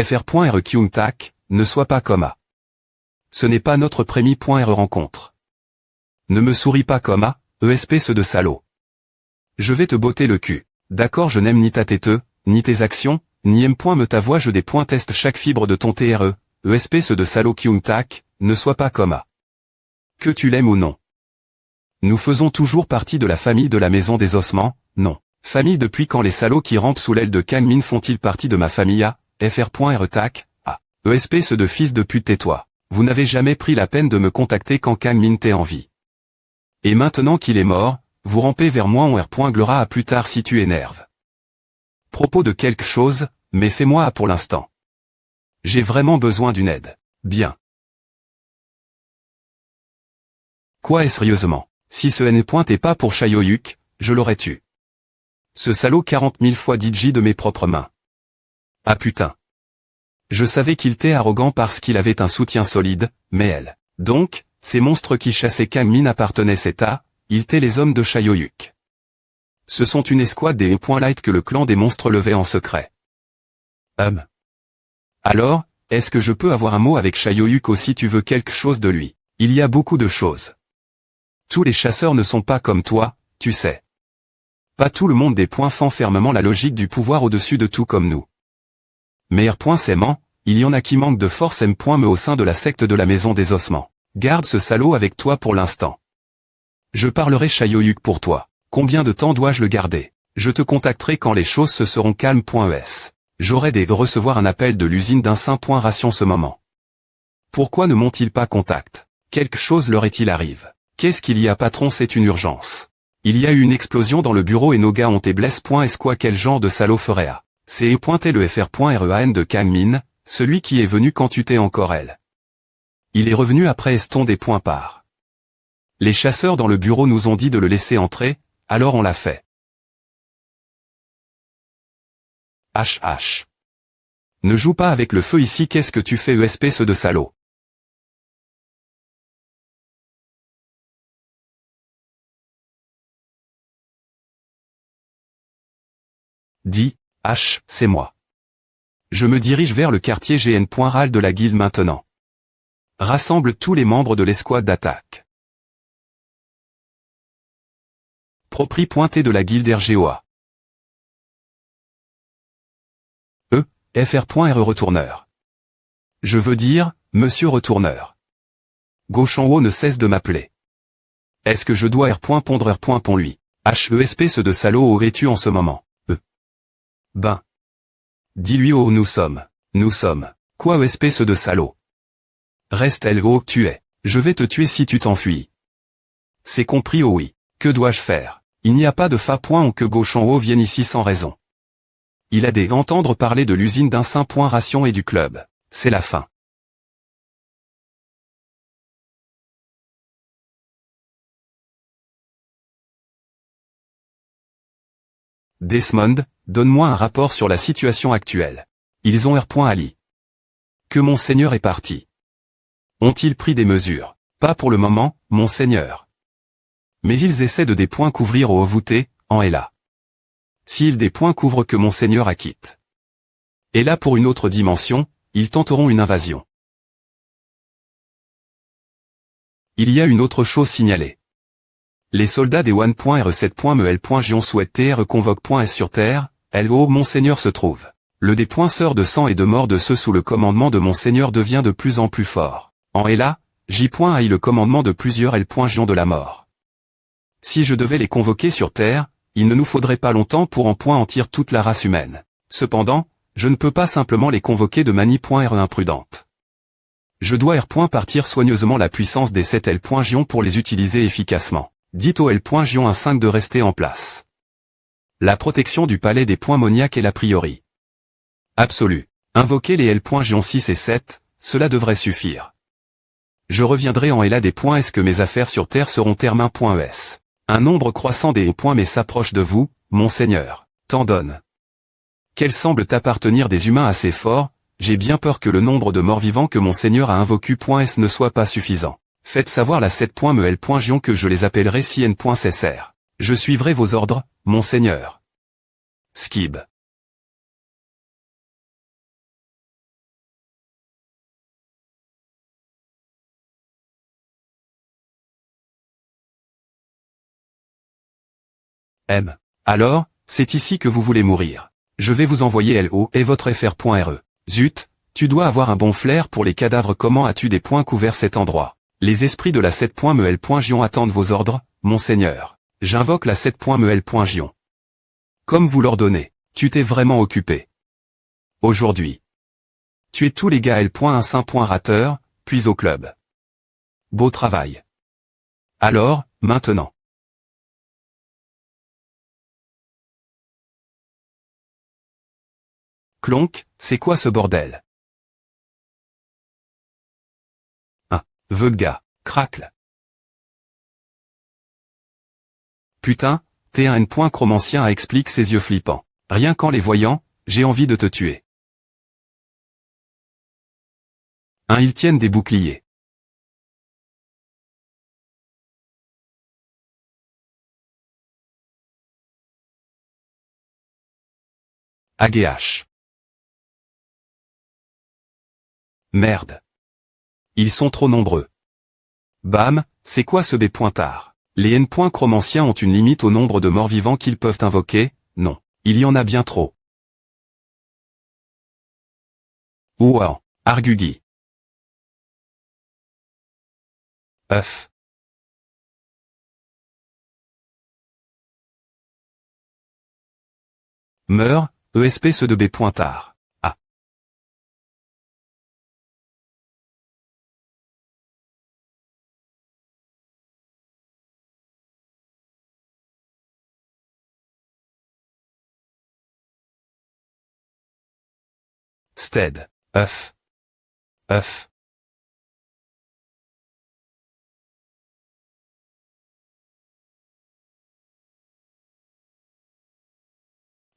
fr.rq ne sois pas comme A. Ce n'est pas notre prémie.r rencontre. Ne me souris pas comme A, espèce de salaud. Je vais te botter le cul. D'accord, je n'aime ni ta têteux, ni tes actions, ni me ta voix, je teste chaque fibre de ton TRE, espèce de salaud Kyung-tak, ne sois pas comme A. Que tu l'aimes ou non. Nous faisons toujours partie de la famille de la maison des ossements, non. Famille depuis quand les salauds qui rampent sous l'aile de Kang-min font-ils partie de ma famille A, fr.retac, A. Espèce de fils de pute, tais-toi. Vous n'avez jamais pris la peine de me contacter quand Kang-min t'est en vie. Et maintenant qu'il est mort, vous rampez vers moi en r.glera à plus tard si tu énerves. Propos de quelque chose, mais fais-moi A pour l'instant. J'ai vraiment besoin d'une aide. Bien. Quoi est sérieusement? Si ce n n'est pas pour Chaeyoyuk, je l'aurais tué. Ce salaud 40 000 fois DJ de mes propres mains. Ah putain. Je savais qu'il était arrogant parce qu'il avait un soutien solide, mais elle. Donc, ces monstres qui chassaient Kang-min appartenaient à, ils étaient les hommes de Chaeyoyuk. Ce sont une escouade des light que le clan des monstres levait en secret. Alors, est-ce que je peux avoir un mot avec Chaeyoyuk aussi? Tu veux quelque chose de lui? Il y a beaucoup de choses. Tous les chasseurs ne sont pas comme toi, tu sais. Pas tout le monde défend fermement la logique du pouvoir au-dessus de tout comme nous. Mais s'aimant, il y en a qui manquent de force mais au sein de la secte de la maison des ossements. Garde ce salaud avec toi pour l'instant. Je parlerai Chaeyoyuk pour toi. Combien de temps dois-je le garder? Je te contacterai quand les choses se seront calmes.es. J'aurai de recevoir un appel de l'usine d'un saint.ration ce moment. Pourquoi ne m'ont-ils pas contact? Quelque chose leur est-il arrive? Qu'est-ce qu'il y a patron? C'est une urgence. Il y a eu une explosion dans le bureau et nos gars ont été blessés. Est-ce quoi? Quel genre de salaud ferait A? C'est pointé le fr.rean de Kang-min, celui qui est venu quand tu t'es encore elle. Il est revenu après eston des points par. Les chasseurs dans le bureau nous ont dit de le laisser entrer, alors on l'a fait. HH. Ne joue pas avec le feu ici, qu'est-ce que tu fais espèce de salaud? Dis, H, c'est moi. Je me dirige vers le quartier GN.RAL de la guilde maintenant. Rassemble tous les membres de l'escouade d'attaque. Propri pointé de la guilde RGOA. fr.re retourneur. Je veux dire, monsieur retourneur. Gauche en haut ne cesse de m'appeler. Est-ce que je dois R.pondre R.pond lui? espèce de salaud aurais-tu en ce moment? Ben. Dis-lui oh nous sommes. Quoi espèce de salaud? Reste elle oh tu es. Je vais te tuer si tu t'enfuis. C'est compris oh oui. Que dois-je faire? Il n'y a pas de fa. Que gauche en haut vienne ici sans raison. Il a des entendre parler de l'usine d'un saint.ration et du club. C'est la fin. Desmond, donne-moi un rapport sur la situation actuelle. Ils ont R.Ali. Que monseigneur est parti. Ont-ils pris des mesures? Pas pour le moment, monseigneur. Mais ils essaient de des points couvrir au voûté, en est là. S'ils des points couvrent que monseigneur acquitte. Et là pour une autre dimension, ils tenteront une invasion. Il y a une autre chose signalée. Les soldats des One.R7.mel.gion souhaitent reconvoque.s sur Terre, LO monseigneur se trouve. Le dépoinçeur de sang et de mort de ceux sous le commandement de monseigneur devient de plus en plus fort. En est là, J.ai le commandement de plusieurs L.gion de la mort. Si je devais les convoquer sur Terre, il ne nous faudrait pas longtemps pour en tirer toute la race humaine. Cependant, je ne peux pas simplement les convoquer de manie.r imprudente. Je dois partir soigneusement la puissance des 7 L.gion pour les utiliser efficacement. Dites au L.gion 1-5 de rester en place. La protection du palais des points moniaques est la priori absolue. Invoquer les L.gion 6 et 7, cela devrait suffire. Je reviendrai en là des points. Est-ce que mes affaires sur Terre seront termin.es? Un nombre croissant des points mais s'approche de vous, monseigneur. T'en donne. Qu'elle semble t'appartenir des humains assez forts, j'ai bien peur que le nombre de morts vivants que monseigneur a invoqué.s ne soit pas suffisant. Faites savoir la 7.mel.gion que je les appellerai si n.cessr. Je suivrai vos ordres, monseigneur. Skib. M. Alors, c'est ici que vous voulez mourir. Je vais vous envoyer LO et votre FR.RE. Zut, tu dois avoir un bon flair pour les cadavres. Comment as-tu des points couverts cet endroit? Les esprits de la 7.meul.gion attendent vos ordres, monseigneur. J'invoque la 7.meul.gion. Comme vous l'ordonnez, tu t'es vraiment occupé. Aujourd'hui. Tu es tous les gars L.1 puis au club. Beau travail. Alors, maintenant. Clonk, c'est quoi ce bordel? Veuga, cracle. Putain, t'es un N.chromancien, explique ses yeux flippants. Rien qu'en les voyant, j'ai envie de te tuer. Ils tiennent des boucliers. AGH. Merde. Ils sont trop nombreux. Bam, c'est quoi ce B-pointard? Les N.chromanciens ont une limite au nombre de morts vivants qu'ils peuvent invoquer? Non. Il y en a bien trop. Ouah, Argugi. Œuf. Meurs, ESP ceux de B-pointard. Ah. Stead. Œuf. Œuf.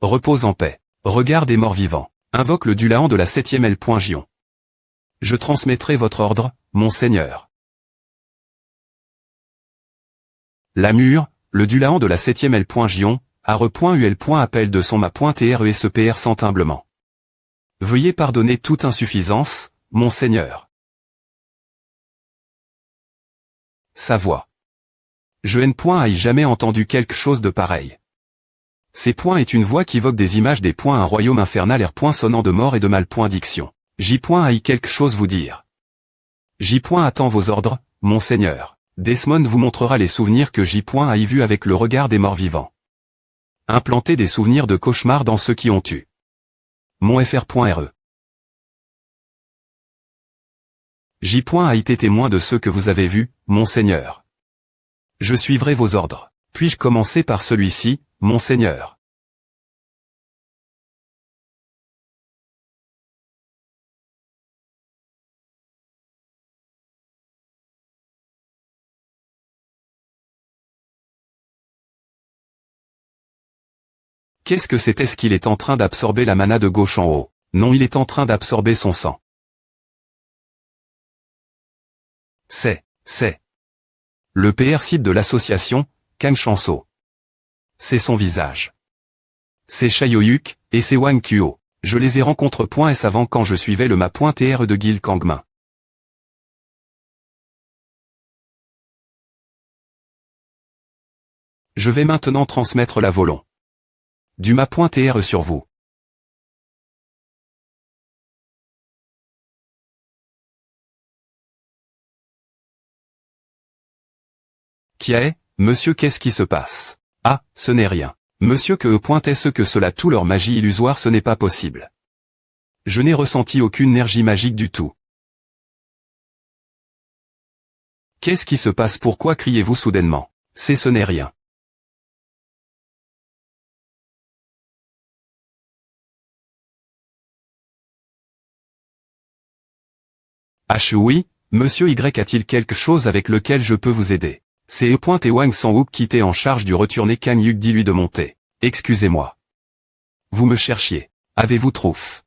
Repose en paix. Regard des morts vivants. Invoque le Dulahan de la 7e L.gion. Je transmettrai votre ordre, monseigneur. Lamure, le Dulahan de la 7e L.gion, ARE.UL. Appel de son ma.TRESEPR sans humblement. Veuillez pardonner toute insuffisance, monseigneur. Sa voix. Je n'ai jamais entendu quelque chose de pareil. Ces points est une voix qui évoque des images des points un royaume infernal R. Sonnant de mort et de mal. Diction. J. quelque chose vous dire. J. attend vos ordres, monseigneur. Desmond vous montrera les souvenirs que J. vu avec le regard des morts vivants. Implanter des souvenirs de cauchemar dans ceux qui ont eu. Mon FR.RE. J. été témoin de ceux que vous avez vus, monseigneur. Je suivrai vos ordres. Puis-je commencer par celui-ci, monseigneur? Qu'est-ce que c'est? Est-ce qu'il est en train d'absorber la mana de gauche en haut? Non, il est en train d'absorber son sang. C'est le PR site de l'association, Kang Chanso. C'est son visage. C'est Chayoyuk, et c'est Wang Kuo. Je les ai rencontrés avant quand je suivais le ma.TR de Gil Kangmin. Je vais maintenant transmettre la volon du ma.TR sur vous. Qui est, monsieur? Qu'est-ce qui se passe? Ah, ce n'est rien. Monsieur que est-ce que cela tout leur magie illusoire? Ce n'est pas possible. Je n'ai ressenti aucune énergie magique du tout. Qu'est-ce qui se passe? Pourquoi criez-vous soudainement? Ce n'est rien. Oui, monsieur Y a-t-il quelque chose avec lequel je peux vous aider? C'est et Wang Sang-wook qui était en charge du retourné. Kang Yuk dit lui de monter. Excusez-moi. Vous me cherchiez. Avez-vous trouf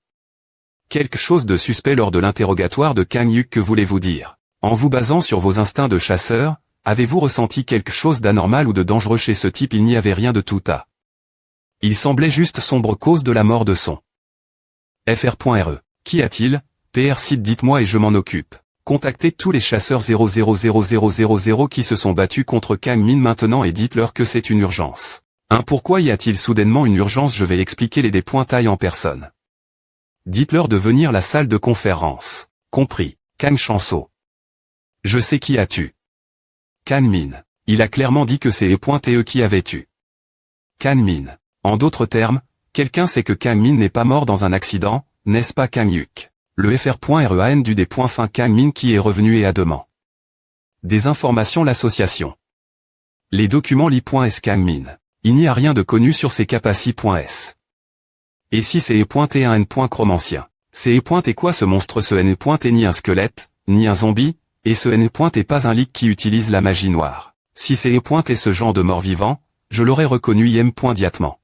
quelque chose de suspect lors de l'interrogatoire de Kang Yuk? Que voulez-vous dire? En vous basant sur vos instincts de chasseur, avez-vous ressenti quelque chose d'anormal ou de dangereux chez ce type? Il n'y avait rien de tout à. Il semblait juste sombre cause de la mort de son FR.RE. Qu'y a-t-il? PR site, dites-moi et je m'en occupe. Contactez tous les chasseurs 000000 qui se sont battus contre Kang Min maintenant et dites-leur que c'est une urgence. Pourquoi y a-t-il soudainement une urgence? Je vais expliquer les D.taille en personne. Dites-leur de venir à la salle de conférence. Compris. Kang Chanso. Je sais qui as-tu. Kan Min. Il a clairement dit que c'est E.TE qui avait tu. Kan Min. En d'autres termes, quelqu'un sait que Kang Min n'est pas mort dans un accident, n'est-ce pas Kang Hyuk? Le FR.REAN du D.fin Kang Min qui est revenu et à demain. Des informations l'association. Les documents li.s Kang Min. Il n'y a rien de connu sur ces capaci.s. Et si c'est E.T un N.Chrome ancien? C'est E.T quoi ce monstre? Ce N.T ni un squelette, ni un zombie, et ce N.T pas un leak qui utilise la magie noire. Si c'est E.T ce genre de mort-vivant, je l'aurais reconnu immédiatement.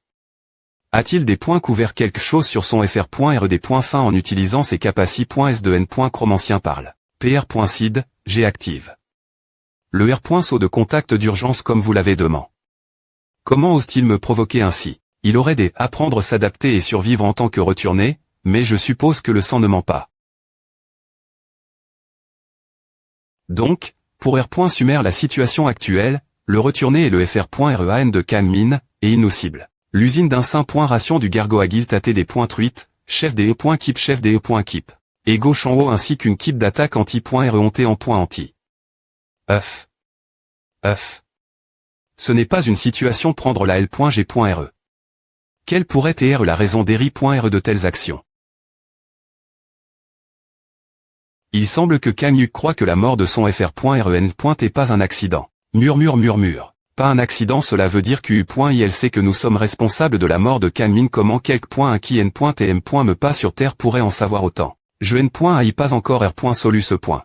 A-t-il des points couverts quelque chose sur son FR.RE des points fins en utilisant ses capaci.s de N.Chrome ancien parle. PR.SID, G active. Le R.saut de contact d'urgence comme vous l'avez demandé. Comment ose-t-il me provoquer ainsi? Il aurait des apprendre s'adapter et survivre en tant que retourné, mais je suppose que le sang ne ment pas. Donc, pour R.Sumer la situation actuelle, le retourné et le FR.REAN de Kan Min, est innocible. L'usine d'un ration du Gargoagilt AT des.truite, chef des E.Keep chef des E.Keep. Et gauche en haut ainsi qu'une keep d'attaque anti.RE en point anti. Uf. Ce n'est pas une situation prendre la L.G.RE. Quelle pourrait être la raison d'Eri.RE de telles actions? Il semble que Kang Hyuk croit que la mort de son FR.RE n'est pas un accident. Murmure. Pas un accident, cela veut dire qu'U.il sait que nous sommes responsables de la mort de Kan Min. Comment quelques qui N.TM. Me pas sur Terre pourrait en savoir autant? Je N.ai pas encore R.solu ce point.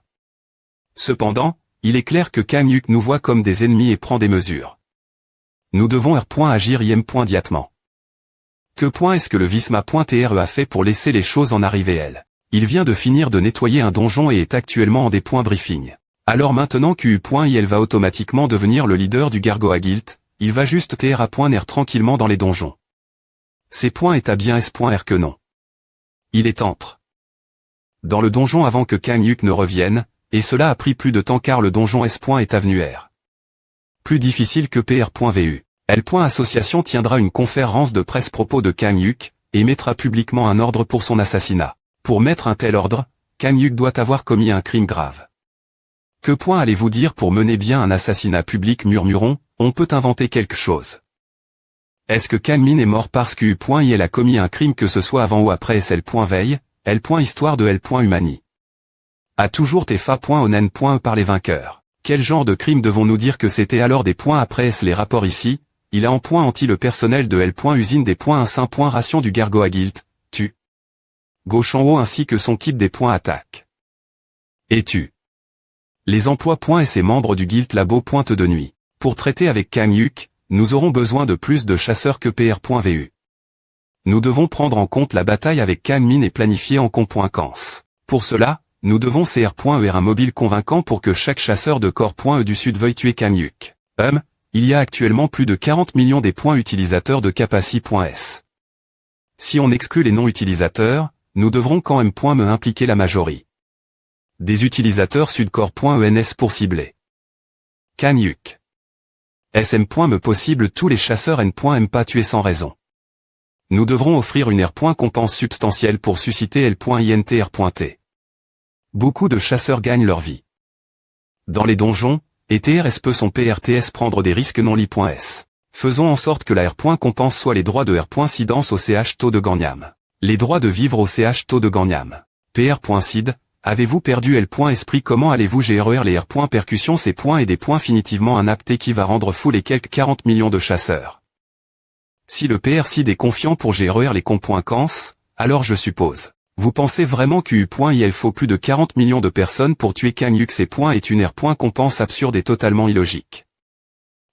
Cependant, il est clair que Kang Hyuk nous voit comme des ennemis et prend des mesures. Nous devons agir immédiatement. Que est-ce que le Visma.TRE a fait pour laisser les choses en arriver elle? Il vient de finir de nettoyer un donjon et est actuellement en des briefing. Alors maintenant qu'U.il va automatiquement devenir le leader du Gargoagilt, il va juste TR.R tranquillement dans les donjons. Ces points est à bien S.R que non. Il est entre dans le donjon avant que Kang Hyuk ne revienne, et cela a pris plus de temps car le donjon S. est avenue R. Plus difficile que PR.VU. L.Association tiendra une conférence de presse propos de Kang Hyuk, et mettra publiquement un ordre pour son assassinat. Pour mettre un tel ordre, Kang Hyuk doit avoir commis un crime grave. Que allez-vous dire pour mener bien un assassinat public? Murmurons, on peut inventer quelque chose. Est-ce que Kang Min est mort parce qu'U.il a commis un crime que ce soit avant ou après L.Veille, L.Histoire de L.Humani? A toujours TFA.onen.e par les vainqueurs. Quel genre de crime devons-nous dire que c'était alors des points après S les rapports ici? Il a en point anti le personnel de L.Usine des points 1. Ration du Gargoagilt, tu. Gauche en haut ainsi que son kit des points attaque. Et tu. Les emplois.s et membres du Guild Labo pointe de nuit. Pour traiter avec Kang Hyuk, nous aurons besoin de plus de chasseurs que PR.VU. Nous devons prendre en compte la bataille avec Kan Min et planifier en com.cans. Pour cela, nous devons CR.ER un mobile convaincant pour que chaque chasseur de corps.E du sud veuille tuer Kang Hyuk. Il y a actuellement plus de 40 millions des points utilisateurs de Capaci.s. Si on exclut les non-utilisateurs, nous devrons quand même impliquer la majorité des utilisateurs sudcore.ENS pour cibler Kang Hyuk. SM.me possible tous les chasseurs N.M pas tués sans raison. Nous devrons offrir une R.compense substantielle pour susciter L.INTR.T. Beaucoup de chasseurs gagnent leur vie dans les donjons, et TRS peut son PRTS prendre des risques non li.s. Faisons en sorte que la R.compense soit les droits de R.sidence au CH taux de Gangnam. Les droits de vivre au CH taux de Gangnam. PR.SID, avez-vous perdu L.esprit? Comment allez-vous gérer les R.percussions? Ces points et des points finitivement un apté qui va rendre fou les quelques 40 millions de chasseurs. Si le PR.SID est confiant pour gérer les com.cans, alors je suppose. Vous pensez vraiment qu'U.il faut plus de 40 millions de personnes pour tuer Kang Hyuk? Ces points est une R.compense absurde et totalement illogique.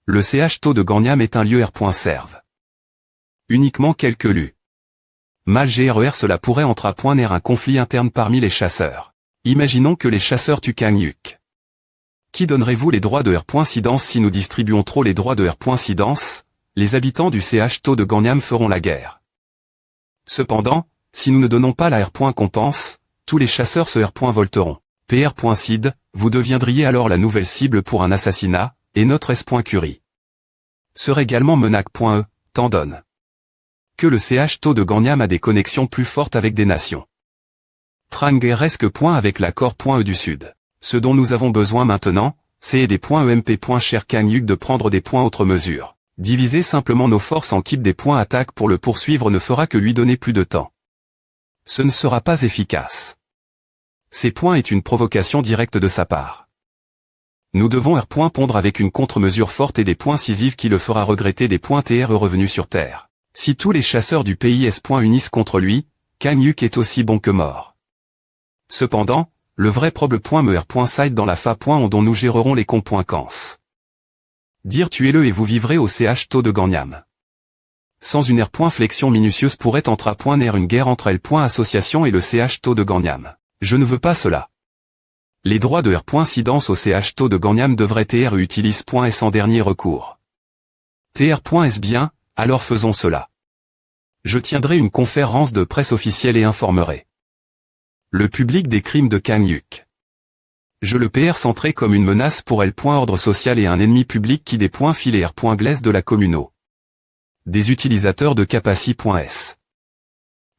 Le CH taux de Gangnam est un lieu R.serve. Uniquement quelques lus. Mal GRER cela pourrait entraîner un conflit interne parmi les chasseurs. Imaginons que les chasseurs tuent Kang Hyuk. Qui donnerez-vous les droits de R.sidence? Si nous distribuons trop les droits de R.sidence, les habitants du CH taux de Gangnam feront la guerre. Cependant, si nous ne donnons pas la R.compense, tous les chasseurs se R.volteront. PR.SID, vous deviendriez alors la nouvelle cible pour un assassinat, et notre S.Curie serait également Menac.E, donne. Que le CH taux de Gangnam a des connexions plus fortes avec des nations. Trangeresque point avec l'accord.E du Sud. Ce dont nous avons besoin maintenant, c'est des points EMP. Cher Kang Yuk de prendre des points autre mesure. Diviser simplement nos forces en keep des points attaque pour le poursuivre ne fera que lui donner plus de temps. Ce ne sera pas efficace. Ces points est une provocation directe de sa part. Nous devons pondre avec une contre-mesure forte et des points cisifs qui le fera regretter des points TR revenus sur Terre. Si tous les chasseurs du pays unissent contre lui, Kang Yuk est aussi bon que mort. Cependant, le vrai side dans la fa.on dont nous gérerons les cons. Dire tuez-le et vous vivrez au CH taux de Gangnam. Sans une flexion minutieuse pourrait naître une guerre entre association et le CH taux de Gangnam. Je ne veux pas cela. Les droits de incidence au CH taux de Gangnam devraient utilise.s en dernier recours. TR.s bien, alors faisons cela. Je tiendrai une conférence de presse officielle et informerai le public des crimes de Kang Yuk. Je le centré comme une menace pour ordre social et un ennemi public qui des fil et glaise de la communauté. Des utilisateurs de Capaci.s.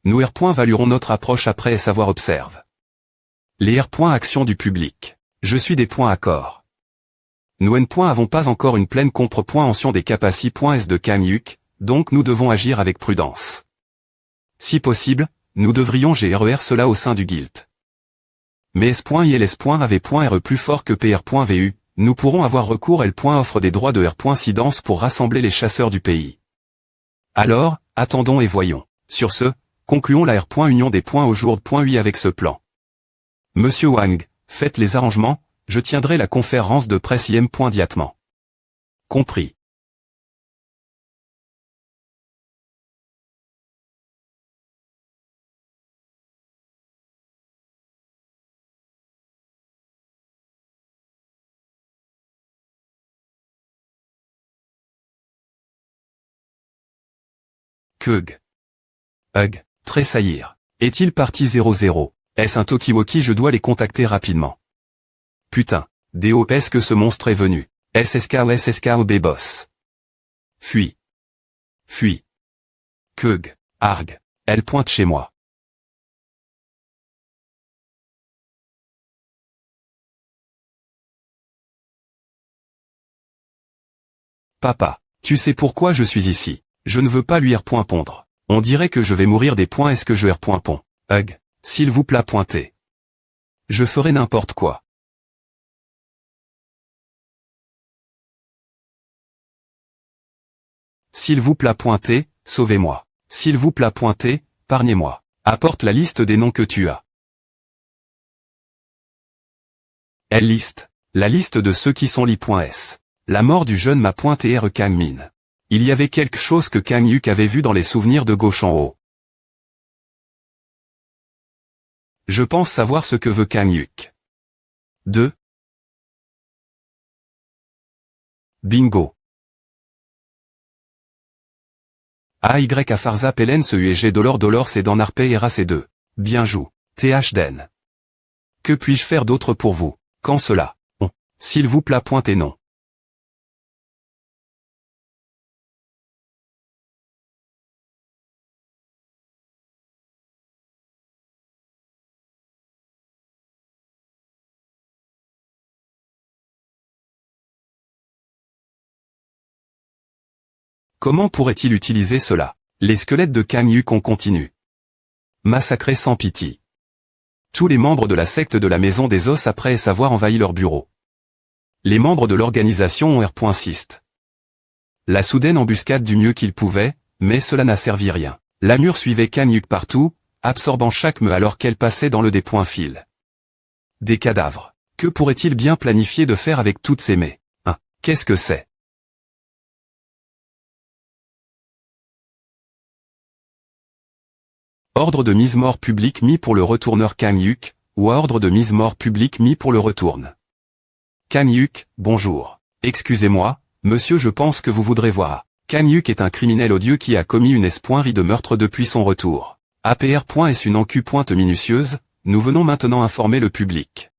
Nous valuerons notre approche après savoir observe. Les actions du public. Je suis des accord. Nous avons pas encore une pleine compréhension des Capaci.s de Kang Yuk, donc nous devons agir avec prudence. Si possible, nous devrions gérer cela au sein du guild. Mais S.ILS.AV.RE plus fort que PR.VU, nous pourrons avoir recours offre des droits de R.Incidence pour rassembler les chasseurs du pays. Alors, attendons et voyons. Sur ce, concluons la R.Union des points au jour.UI avec ce plan. Monsieur Wang, faites les arrangements, je tiendrai la conférence de presse IM.diatement. Compris. Keug. Hug. Tressaillir. Est-il parti 00? Est-ce un Tokiwoki? Je dois les contacter rapidement. Putain. Déo, est-ce que ce monstre est venu? SSKOB boss. Fuis. Fuis. Keug. Arg. Elle pointe chez moi. Papa. Tu sais pourquoi je suis ici? Je ne veux pas lui pondre. On dirait que je vais mourir des points. Est-ce que je pond? Hug. S'il vous plaît pointez. Je ferai n'importe quoi. S'il vous plaît pointez, sauvez-moi. S'il vous plaît pointez, épargnez-moi. Apporte la liste des noms que tu as. Elle liste. La liste de ceux qui sont li.s. La mort du jeune m'a pointé Kang Min. Il y avait quelque chose que Kang Yuk avait vu dans les souvenirs de gauche en haut. Je pense savoir ce que veut Kang Yuk. 2. Bingo. AY à Farza Pelen ce UG dollar c'est dans Narpe era C2. Bien jou. TH Den. Que puis-je faire d'autre pour vous? Quand cela? S'il vous plaît pointez non. Comment pourrait-il utiliser cela? Les squelettes de Kang Yuk on continue. Massacrés sans pitié. Tous les membres de la secte de la Maison des Os après avoir envahi leur bureau. Les membres de l'organisation ont R.Sist. La soudaine embuscade du mieux qu'ils pouvaient, mais cela n'a servi rien. La mur suivait Kang Yuk partout, absorbant chaque me alors qu'elle passait dans le des points fil. Des cadavres. Que pourrait-il bien planifier de faire avec toutes ces mets? Qu'est-ce que c'est? Ordre de mise mort public mis pour le retourneur Kang Yuk, ou ordre de mise mort public mis pour le retourne. Kang Yuk, bonjour. Excusez-moi, monsieur je pense que vous voudrez voir. Kang Yuk est un criminel odieux qui a commis une espoirie de meurtre depuis son retour. APR. Est une encu. Minutieuse, nous venons maintenant informer le public.